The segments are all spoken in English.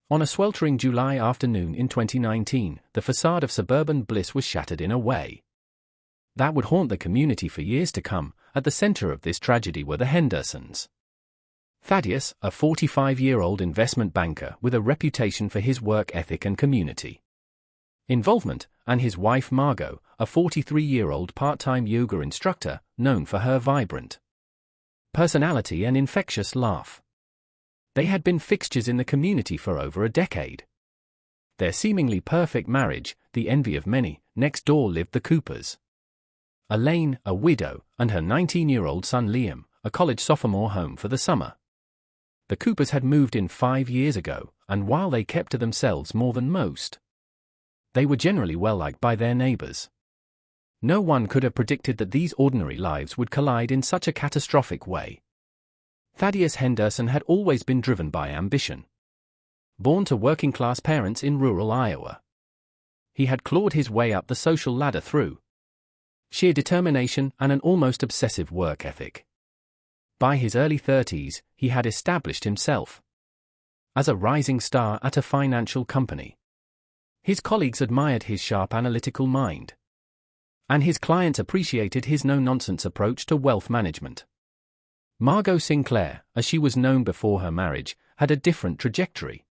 On a sweltering July afternoon in 2019, the facade of suburban bliss was shattered in a way that would haunt the community for years to come. At the center of this tragedy were the Hendersons. Thaddeus, a 45-year-old investment banker with a reputation for his work ethic and community involvement, and his wife Margot, a 43-year-old part-time yoga instructor, known for her vibrant personality and infectious laugh. They had been fixtures in the community for over a decade. Their seemingly perfect marriage, the envy of many. Next door lived the Coopers. Elaine, a widow, and her 19-year-old son Liam, a college sophomore, home for the summer. The Coopers had moved in 5 years ago, and while they kept to themselves more than most, they were generally well liked by their neighbors. No one could have predicted that these ordinary lives would collide in such a catastrophic way. Thaddeus Henderson had always been driven by ambition. Born to working-class parents in rural Iowa, he had clawed his way up the social ladder through sheer determination and an almost obsessive work ethic. By his early 30s, he had established himself as a rising star at a financial company. His colleagues admired his sharp analytical mind, and his clients appreciated his no-nonsense approach to wealth management. Margot Sinclair, as she was known before her marriage, had a different trajectory.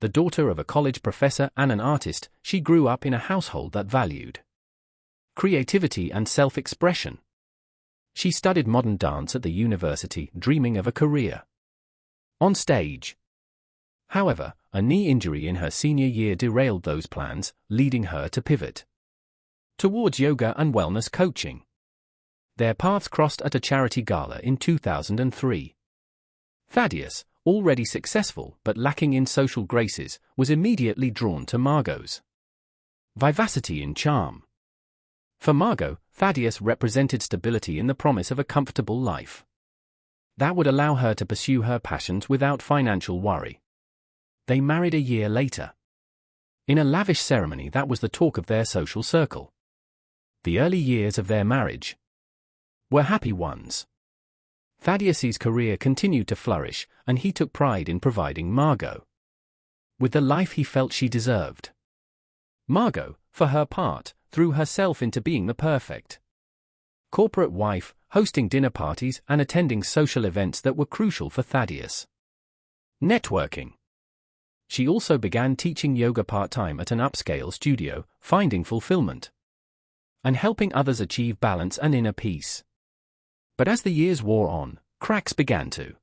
The daughter of a college professor and an artist, she grew up in a household that valued creativity and self-expression. She studied modern dance at the university, dreaming of a career on stage. However, a knee injury in her senior year derailed those plans, leading her to pivot towards yoga and wellness coaching. Their paths crossed at a charity gala in 2003. Thaddeus, already successful but lacking in social graces, was immediately drawn to Margot's vivacity and charm. For Margot, Thaddeus represented stability in the promise of a comfortable life that would allow her to pursue her passions without financial worry. They married a year later, in a lavish ceremony that was the talk of their social circle. The early years of their marriage were happy ones. Thaddeus's career continued to flourish, and he took pride in providing Margot with the life he felt she deserved. Margot, for her part, threw herself into being the perfect corporate wife, hosting dinner parties and attending social events that were crucial for Thaddeus' networking. She also began teaching yoga part-time at an upscale studio, finding fulfillment and helping others achieve balance and inner peace. But as the years wore on, cracks began to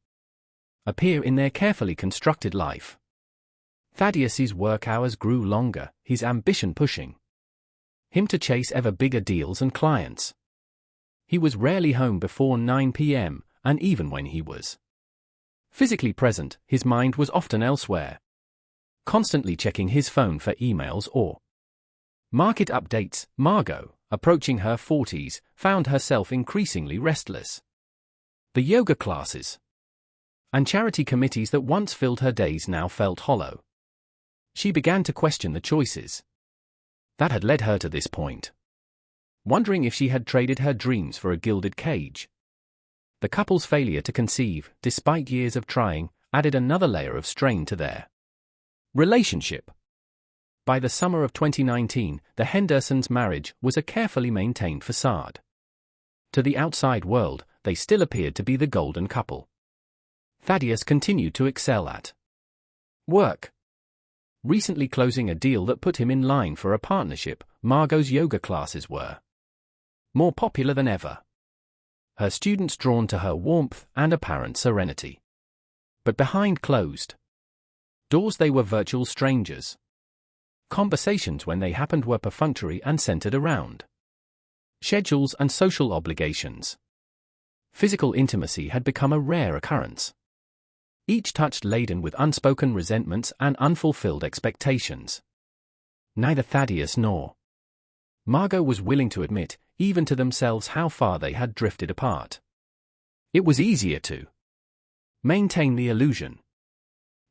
appear in their carefully constructed life. Thaddeus's work hours grew longer, his ambition pushing him to chase ever bigger deals and clients. He was rarely home before 9 p.m., and even when he was physically present, his mind was often elsewhere, constantly checking his phone for emails or market updates. Margot, approaching her 40s, found herself increasingly restless. The yoga classes and charity committees that once filled her days now felt hollow. She began to question the choices that had led her to this point, wondering if she had traded her dreams for a gilded cage. The couple's failure to conceive, despite years of trying, added another layer of strain to their relationship. By the summer of 2019, the Hendersons' marriage was a carefully maintained facade. To the outside world, they still appeared to be the golden couple. Thaddeus continued to excel at work, recently closing a deal that put him in line for a partnership. Margot's yoga classes were more popular than ever, her students drawn to her warmth and apparent serenity. But behind closed doors they were virtual strangers. Conversations, when they happened, were perfunctory and centered around schedules and social obligations. Physical intimacy had become a rare occurrence, each touch laden with unspoken resentments and unfulfilled expectations. Neither Thaddeus nor Margot was willing to admit, even to themselves, how far they had drifted apart. It was easier to maintain the illusion,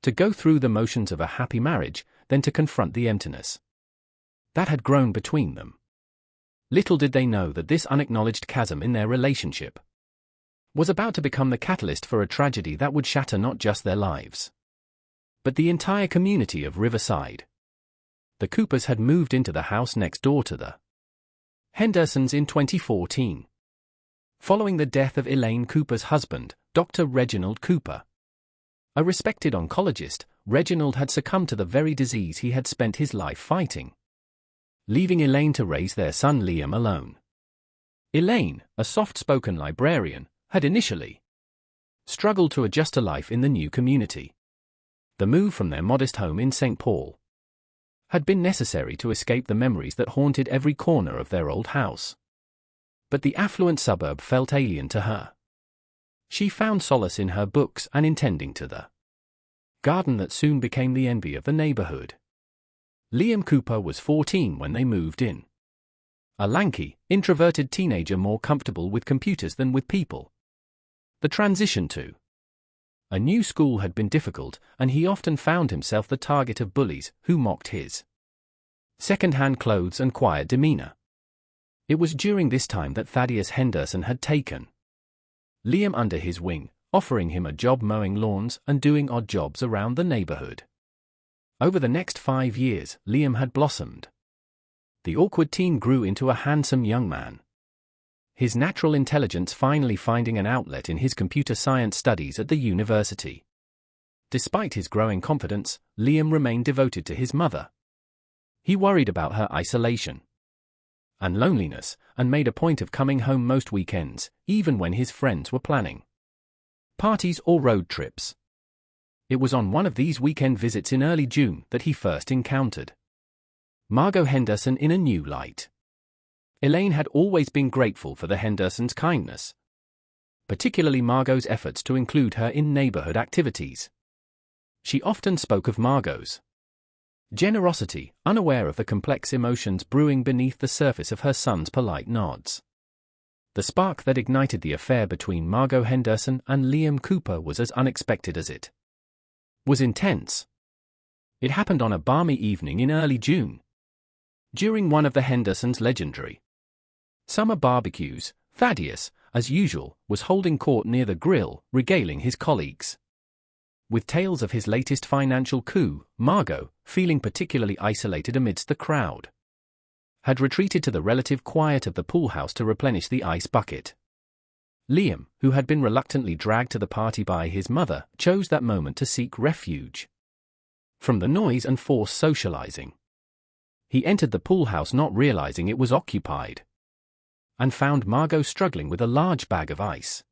to go through the motions of a happy marriage, than to confront the emptiness that had grown between them. Little did they know that this unacknowledged chasm in their relationship was about to become the catalyst for a tragedy that would shatter not just their lives, but the entire community of Riverside. The Coopers had moved into the house next door to the Hendersons in 2014. Following the death of Elaine Cooper's husband, Dr. Reginald Cooper. A respected oncologist, Reginald had succumbed to the very disease he had spent his life fighting, leaving Elaine to raise their son Liam alone. Elaine, a soft-spoken librarian, had initially struggled to adjust to life in the new community. The move from their modest home in St. Paul had been necessary to escape the memories that haunted every corner of their old house. But the affluent suburb felt alien to her. She found solace in her books and in tending to the garden that soon became the envy of the neighborhood. Liam Cooper was 14 when they moved in. A lanky, introverted teenager more comfortable with computers than with people. The transition to a new school had been difficult, and he often found himself the target of bullies who mocked his second-hand clothes and quiet demeanor. It was during this time that Thaddeus Henderson had taken Liam under his wing, offering him a job mowing lawns and doing odd jobs around the neighborhood. Over the next 5 years, Liam had blossomed. The awkward teen grew into a handsome young man, his natural intelligence finally finding an outlet in his computer science studies at the university. Despite his growing confidence, Liam remained devoted to his mother. He worried about her isolation and loneliness, and made a point of coming home most weekends, even when his friends were planning parties or road trips. It was on one of these weekend visits in early June that he first encountered Margot Henderson in a new light. Elaine had always been grateful for the Hendersons' kindness, particularly Margot's efforts to include her in neighborhood activities. She often spoke of Margot's generosity, unaware of the complex emotions brewing beneath the surface of her son's polite nods. The spark that ignited the affair between Margot Henderson and Liam Cooper was as unexpected as it was intense. It happened on a balmy evening in early June. During one of the Hendersons' legendary summer barbecues, Thaddeus, as usual, was holding court near the grill, regaling his colleagues with tales of his latest financial coup. Margot, feeling particularly isolated amidst the crowd, had retreated to the relative quiet of the pool house to replenish the ice bucket. Liam, who had been reluctantly dragged to the party by his mother, chose that moment to seek refuge from the noise and forced socializing. He entered the pool house not realizing it was occupied, and found Margot struggling with a large bag of ice.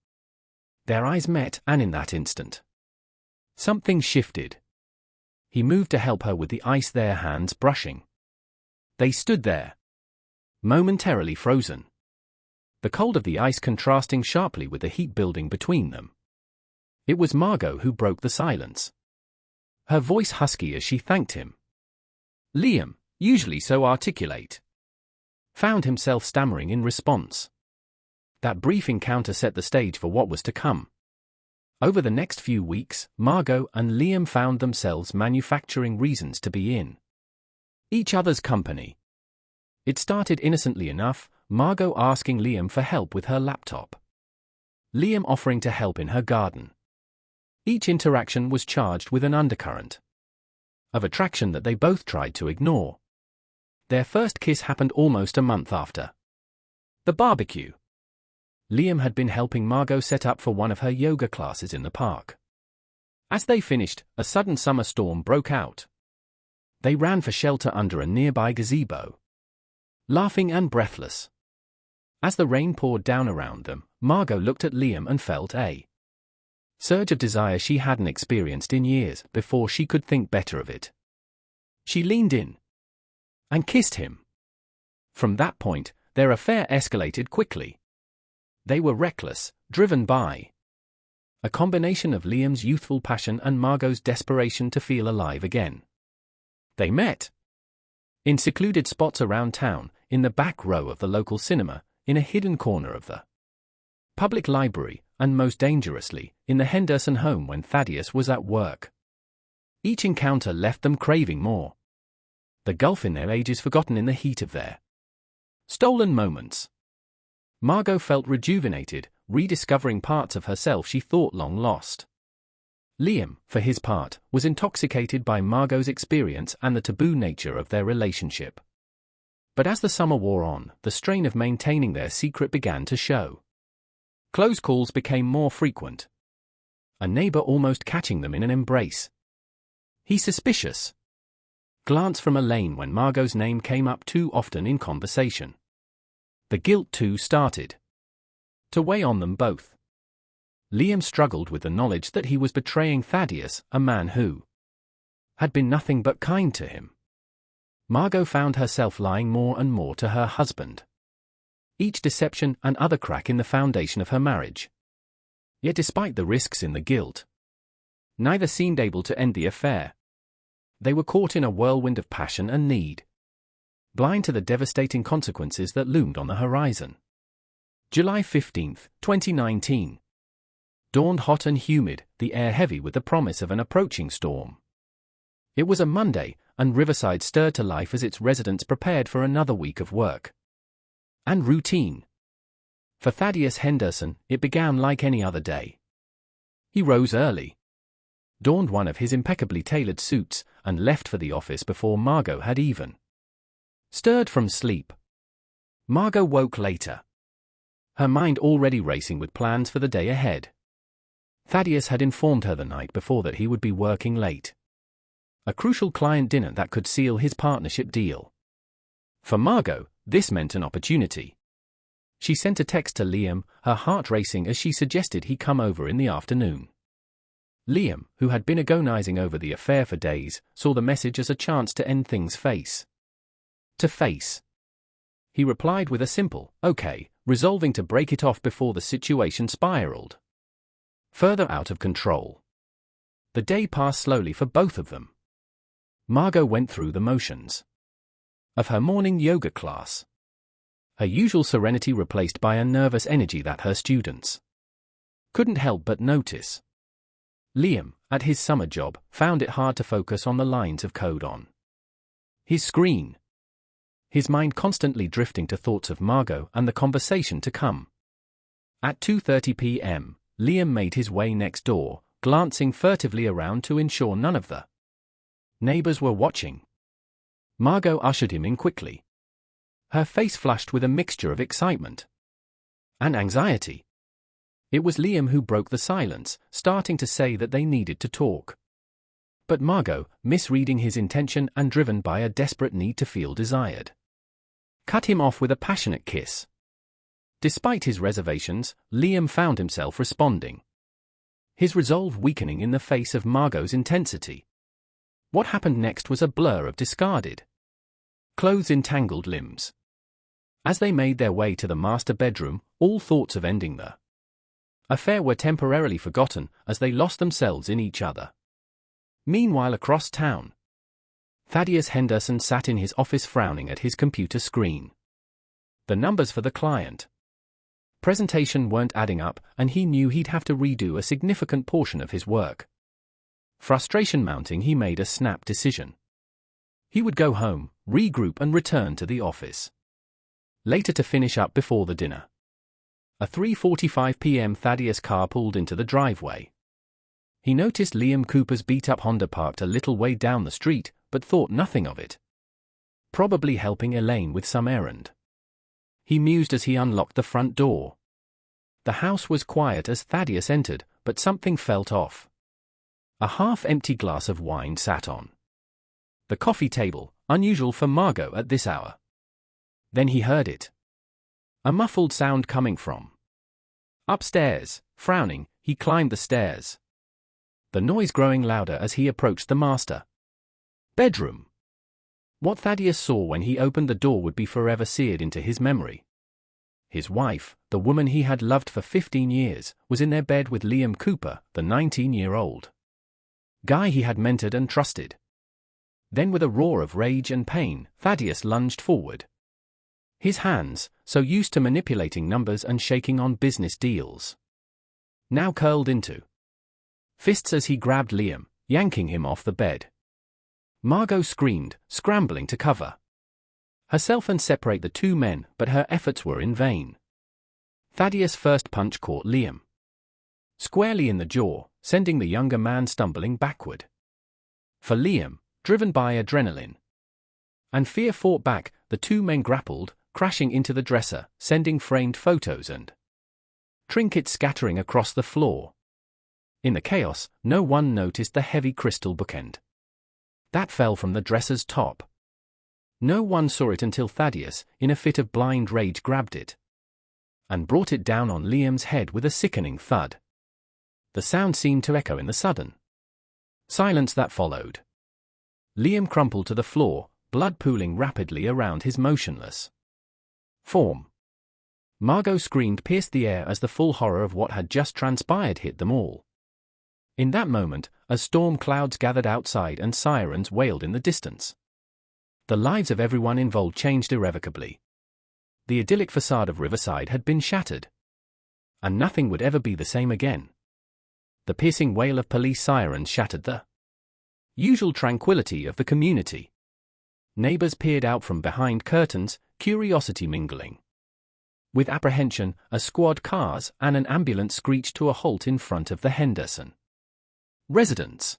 Their eyes met, and in that instant, something shifted. He moved to help her with the ice, their hands brushing. They stood there, momentarily frozen, the cold of the ice contrasting sharply with the heat building between them. It was Margot who broke the silence, her voice husky as she thanked him. Liam, usually so articulate, found himself stammering in response. That brief encounter set the stage for what was to come. Over the next few weeks, Margot and Liam found themselves manufacturing reasons to be in each other's company. It started innocently enough, Margot asking Liam for help with her laptop, Liam offering to help in her garden. Each interaction was charged with an undercurrent of attraction that they both tried to ignore. Their first kiss happened almost a month after the barbecue. Liam had been helping Margot set up for one of her yoga classes in the park. As they finished, a sudden summer storm broke out. They ran for shelter under a nearby gazebo, laughing and breathless. As the rain poured down around them, Margot looked at Liam and felt a surge of desire she hadn't experienced in years before she could think better of it. She leaned in and kissed him. From that point, their affair escalated quickly. They were reckless, driven by a combination of Liam's youthful passion and Margot's desperation to feel alive again. They met in secluded spots around town, in the back row of the local cinema, in a hidden corner of the public library, and most dangerously, in the Henderson home when Thaddeus was at work. Each encounter left them craving more. The gulf in their ages forgotten in the heat of their stolen moments. Margot felt rejuvenated, rediscovering parts of herself she thought long lost. Liam, for his part, was intoxicated by Margot's experience and the taboo nature of their relationship. But as the summer wore on, the strain of maintaining their secret began to show. Close calls became more frequent. A neighbor almost catching them in an embrace. He suspicious. Glance from Elaine when Margot's name came up too often in conversation. The guilt too started to weigh on them both. Liam struggled with the knowledge that he was betraying Thaddeus, a man who had been nothing but kind to him. Margot found herself lying more and more to her husband. Each deception another crack in the foundation of her marriage. Yet despite the risks in the guilt, neither seemed able to end the affair. They were caught in a whirlwind of passion and need, blind to the devastating consequences that loomed on the horizon. July 15, 2019. Dawned hot and humid, the air heavy with the promise of an approaching storm. It was a Monday, and Riverside stirred to life as its residents prepared for another week of work and routine. For Thaddeus Henderson, it began like any other day. He rose early, donned one of his impeccably tailored suits, and left for the office before Margot had even stirred from sleep. Margot woke later, her mind already racing with plans for the day ahead. Thaddeus had informed her the night before that he would be working late. A crucial client dinner that could seal his partnership deal. For Margot, this meant an opportunity. She sent a text to Liam, her heart racing as she suggested he come over in the afternoon. Liam, who had been agonizing over the affair for days, saw the message as a chance to end things face to face. He replied with a simple, "Okay," resolving to break it off before the situation spiraled further out of control. The day passed slowly for both of them. Margot went through the motions of her morning yoga class, her usual serenity replaced by a nervous energy that her students couldn't help but notice. Liam, at his summer job, found it hard to focus on the lines of code on his screen, his mind constantly drifting to thoughts of Margot and the conversation to come. At 2:30 p.m., Liam made his way next door, glancing furtively around to ensure none of the neighbors were watching. Margot ushered him in quickly, her face flushed with a mixture of excitement and anxiety. It was Liam who broke the silence, starting to say that they needed to talk. But Margot, misreading his intention and driven by a desperate need to feel desired, cut him off with a passionate kiss. Despite his reservations, Liam found himself responding, his resolve weakening in the face of Margot's intensity. What happened next was a blur of discarded clothes, entangled limbs. As they made their way to the master bedroom, all thoughts of ending the affair were temporarily forgotten as they lost themselves in each other. Meanwhile, across town, Thaddeus Henderson sat in his office frowning at his computer screen. The numbers for the client presentation weren't adding up, and he knew he'd have to redo a significant portion of his work. Frustration mounting, he made a snap decision. He would go home, regroup and return to the office later to finish up before the dinner. A 3:45 p.m. Thaddeus' car pulled into the driveway. He noticed Liam Cooper's beat-up Honda parked a little way down the street, but thought nothing of it. Probably helping Elaine with some errand. He mused as he unlocked the front door. The house was quiet as Thaddeus entered, but something felt off. A half-empty glass of wine sat on the coffee table, unusual for Margot at this hour. Then he heard it. A muffled sound coming from upstairs. Frowning, he climbed the stairs, the noise growing louder as he approached the master bedroom. What Thaddeus saw when he opened the door would be forever seared into his memory. His wife, the woman he had loved for 15 years, was in their bed with Liam Cooper, the 19-year-old guy he had mentored and trusted. Then with a roar of rage and pain, Thaddeus lunged forward. His hands, so used to manipulating numbers and shaking on business deals, now curled into fists as he grabbed Liam, yanking him off the bed. Margot screamed, scrambling to cover herself and separate the two men, but her efforts were in vain. Thaddeus' first punch caught Liam squarely in the jaw, sending the younger man stumbling backward. For Liam, driven by adrenaline and fear fought back, the two men grappled, crashing into the dresser, sending framed photos and trinkets scattering across the floor. In the chaos, no one noticed the heavy crystal bookend that fell from the dresser's top. No one saw it until Thaddeus, in a fit of blind rage, grabbed it and brought it down on Liam's head with a sickening thud. The sound seemed to echo in the sudden silence that followed. Liam crumpled to the floor, blood pooling rapidly around his motionless form. Margot screamed pierced the air as the full horror of what had just transpired hit them all. In that moment, as storm clouds gathered outside and sirens wailed in the distance, the lives of everyone involved changed irrevocably. The idyllic facade of Riverside had been shattered, and nothing would ever be the same again. The piercing wail of police sirens shattered the usual tranquility of the community. Neighbors peered out from behind curtains, curiosity mingling with apprehension, as squad cars and an ambulance screeched to a halt in front of the Henderson residence.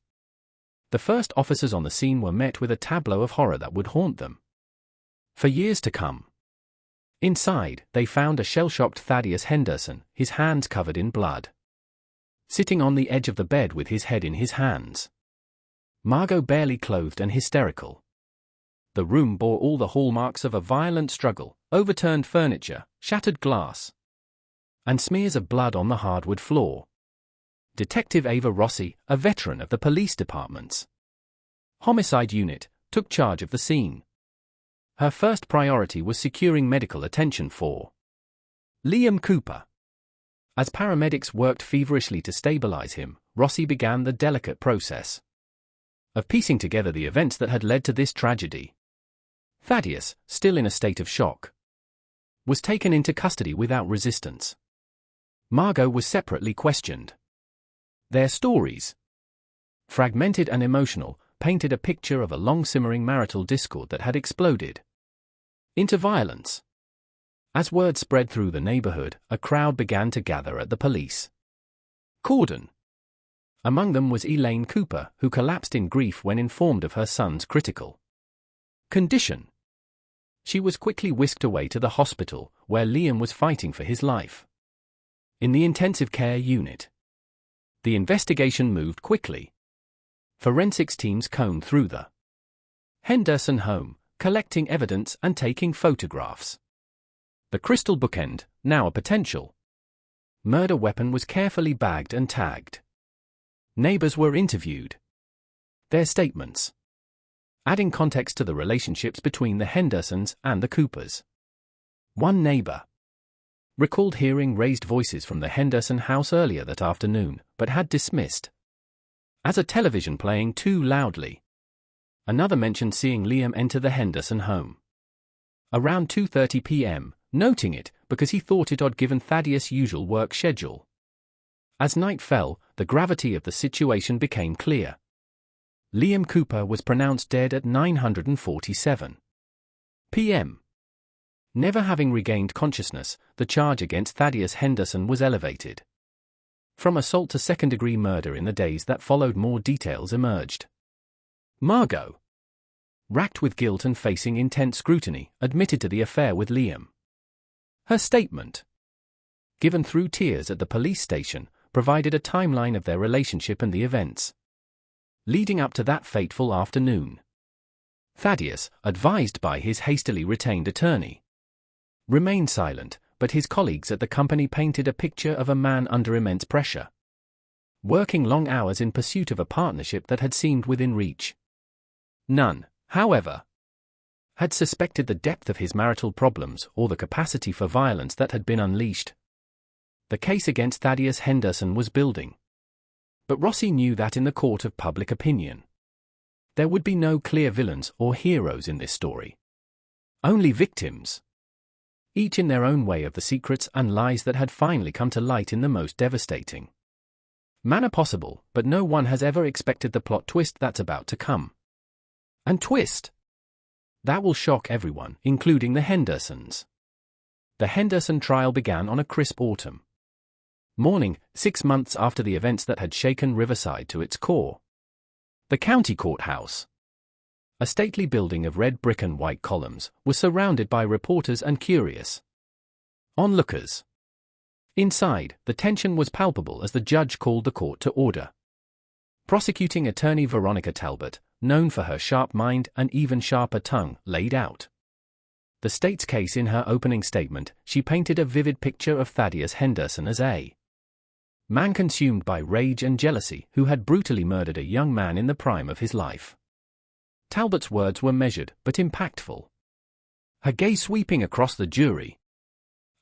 The first officers on the scene were met with a tableau of horror that would haunt them for years to come. Inside, they found a shell-shocked Thaddeus Henderson, his hands covered in blood, sitting on the edge of the bed with his head in his hands. Margot barely clothed and hysterical. The room bore all the hallmarks of a violent struggle: overturned furniture, shattered glass, and smears of blood on the hardwood floor. Detective Ava Rossi, a veteran of the police department's homicide unit, took charge of the scene. Her first priority was securing medical attention for Liam Cooper. As paramedics worked feverishly to stabilize him, Rossi began the delicate process of piecing together the events that had led to this tragedy. Thaddeus, still in a state of shock, was taken into custody without resistance. Margot was separately questioned. Their stories, fragmented and emotional, painted a picture of a long-simmering marital discord that had exploded into violence. As word spread through the neighborhood, a crowd began to gather at the police cordon. Among them was Elaine Cooper, who collapsed in grief when informed of her son's critical condition. She was quickly whisked away to the hospital, where Liam was fighting for his life. In the intensive care unit, the investigation moved quickly. Forensics teams combed through the Henderson home, collecting evidence and taking photographs. The crystal bookend, now a potential murder weapon, was carefully bagged and tagged. Neighbors were interviewed. Their statements adding context to the relationships between the Hendersons and the Coopers. One neighbor recalled hearing raised voices from the Henderson house earlier that afternoon, but had dismissed as a television playing too loudly. Another mentioned seeing Liam enter the Henderson home around 2:30 p.m., noting it because he thought it odd given Thaddeus' usual work schedule. As night fell, the gravity of the situation became clear. Liam Cooper was pronounced dead at 9:47 p.m. Never having regained consciousness, the charge against Thaddeus Henderson was elevated from assault to second-degree murder. In the days that followed, more details emerged. Margot, racked with guilt and facing intense scrutiny, admitted to the affair with Liam. Her statement, given through tears at the police station, provided a timeline of their relationship and the events leading up to that fateful afternoon. Thaddeus, advised by his hastily retained attorney, remained silent, but his colleagues at the company painted a picture of a man under immense pressure, working long hours in pursuit of a partnership that had seemed within reach. None, however, had suspected the depth of his marital problems or the capacity for violence that had been unleashed. The case against Thaddeus Henderson was building. But Rossi knew that in the court of public opinion, there would be no clear villains or heroes in this story. Only victims, each in their own way, of the secrets and lies that had finally come to light in the most devastating manner possible. But no one has ever expected the plot twist that's about to come. And twist that will shock everyone, including the Hendersons. The Henderson trial began on a crisp autumn Morning, 6 months after the events that had shaken Riverside to its core. The county courthouse, a stately building of red brick and white columns, was surrounded by reporters and curious onlookers. Inside, the tension was palpable as the judge called the court to order. Prosecuting attorney Veronica Talbot, known for her sharp mind and even sharper tongue, laid out the state's case. In her opening statement, she painted a vivid picture of Thaddeus Henderson as a man consumed by rage and jealousy who had brutally murdered a young man in the prime of his life. Talbot's words were measured but impactful, her gaze sweeping across the jury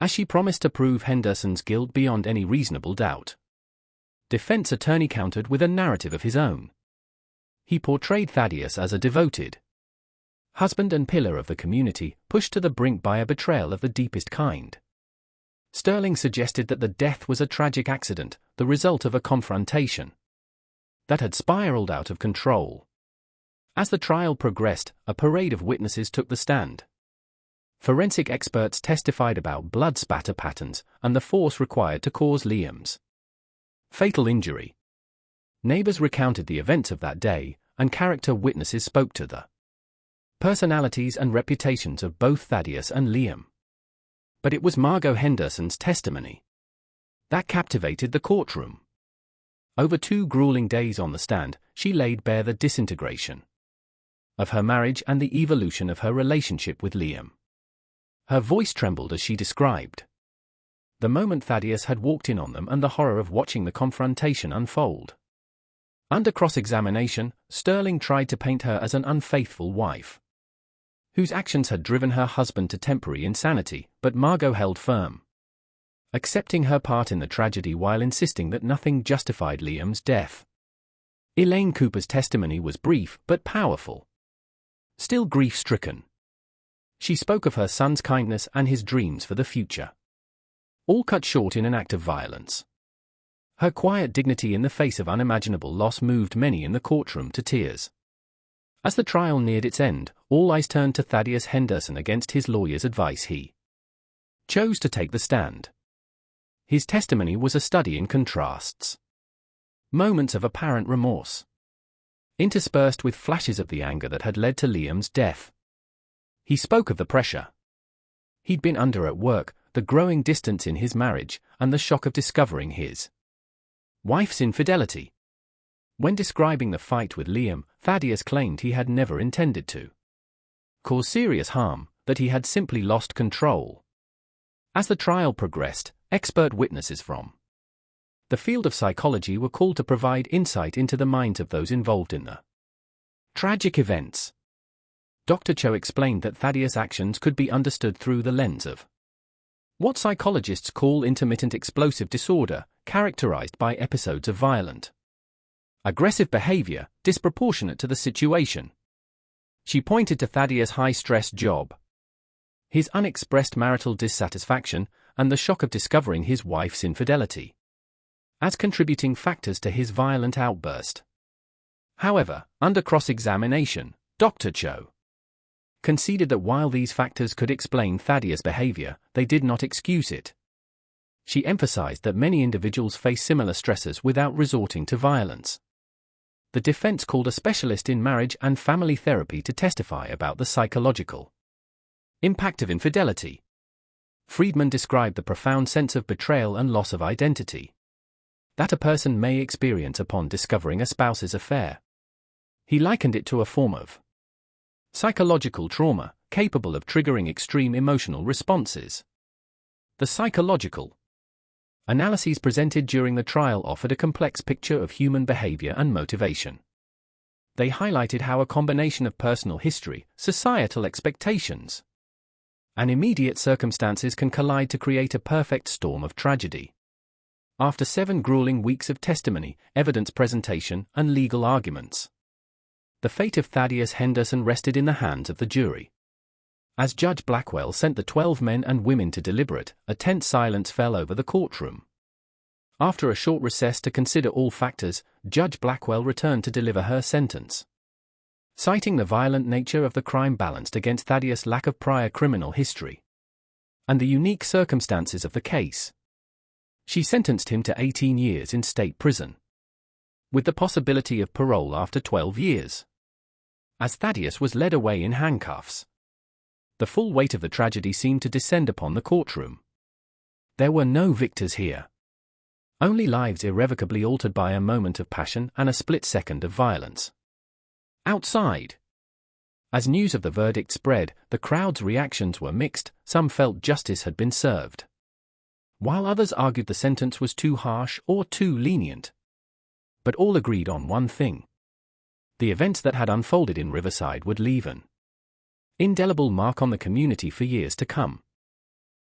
as she promised to prove Henderson's guilt beyond any reasonable doubt. Defense attorney countered with a narrative of his own. He portrayed Thaddeus as a devoted husband and pillar of the community, pushed to the brink by a betrayal of the deepest kind. Sterling suggested that the death was a tragic accident, the result of a confrontation that had spiraled out of control. As the trial progressed, a parade of witnesses took the stand. Forensic experts testified about blood spatter patterns and the force required to cause Liam's fatal injury. Neighbors recounted the events of that day, and character witnesses spoke to the personalities and reputations of both Thaddeus and Liam. But it was Margot Henderson's testimony that captivated the courtroom. Over 2 grueling days on the stand, she laid bare the disintegration of her marriage and the evolution of her relationship with Liam. Her voice trembled as she described the moment Thaddeus had walked in on them and the horror of watching the confrontation unfold. Under cross-examination, Sterling tried to paint her as an unfaithful wife whose actions had driven her husband to temporary insanity, but Margot held firm, accepting her part in the tragedy while insisting that nothing justified Liam's death. Elaine Cooper's testimony was brief but powerful. Still grief-stricken, she spoke of her son's kindness and his dreams for the future, all cut short in an act of violence. Her quiet dignity in the face of unimaginable loss moved many in the courtroom to tears. As the trial neared its end, all eyes turned to Thaddeus Henderson. Against his lawyer's advice, he chose to take the stand. His testimony was a study in contrasts. Moments of apparent remorse, interspersed with flashes of the anger that had led to Liam's death. He spoke of the pressure he'd been under at work, the growing distance in his marriage, and the shock of discovering his wife's infidelity. When describing the fight with Liam, Thaddeus claimed he had never intended to cause serious harm, that he had simply lost control. As the trial progressed, expert witnesses from the field of psychology were called to provide insight into the minds of those involved in the tragic events. Dr. Cho explained that Thaddeus' actions could be understood through the lens of what psychologists call intermittent explosive disorder, characterized by episodes of violent, aggressive behavior, disproportionate to the situation. She pointed to Thaddeus' high-stress job, his unexpressed marital dissatisfaction, and the shock of discovering his wife's infidelity as contributing factors to his violent outburst. However, under cross-examination, Dr. Cho conceded that while these factors could explain Thaddeus' behavior, they did not excuse it. She emphasized that many individuals face similar stressors without resorting to violence. The defense called a specialist in marriage and family therapy to testify about the psychological impact of infidelity. Friedman described the profound sense of betrayal and loss of identity that a person may experience upon discovering a spouse's affair. He likened it to a form of psychological trauma, capable of triggering extreme emotional responses. The psychological analyses presented during the trial offered a complex picture of human behavior and motivation. They highlighted how a combination of personal history, societal expectations, and immediate circumstances can collide to create a perfect storm of tragedy. After 7 grueling weeks of testimony, evidence presentation, and legal arguments, the fate of Thaddeus Henderson rested in the hands of the jury. As Judge Blackwell sent the 12 men and women to deliberate, a tense silence fell over the courtroom. After a short recess to consider all factors, Judge Blackwell returned to deliver her sentence. Citing the violent nature of the crime balanced against Thaddeus' lack of prior criminal history and the unique circumstances of the case, She sentenced him to 18 years in state prison, with the possibility of parole after 12 years. As Thaddeus was led away in handcuffs, the full weight of the tragedy seemed to descend upon the courtroom. There were no victors here. Only lives irrevocably altered by a moment of passion and a split second of violence. Outside, as news of the verdict spread, the crowd's reactions were mixed. Some felt justice had been served, while others argued the sentence was too harsh or too lenient. But all agreed on one thing: the events that had unfolded in Riverside would leave an indelible mark on the community for years to come.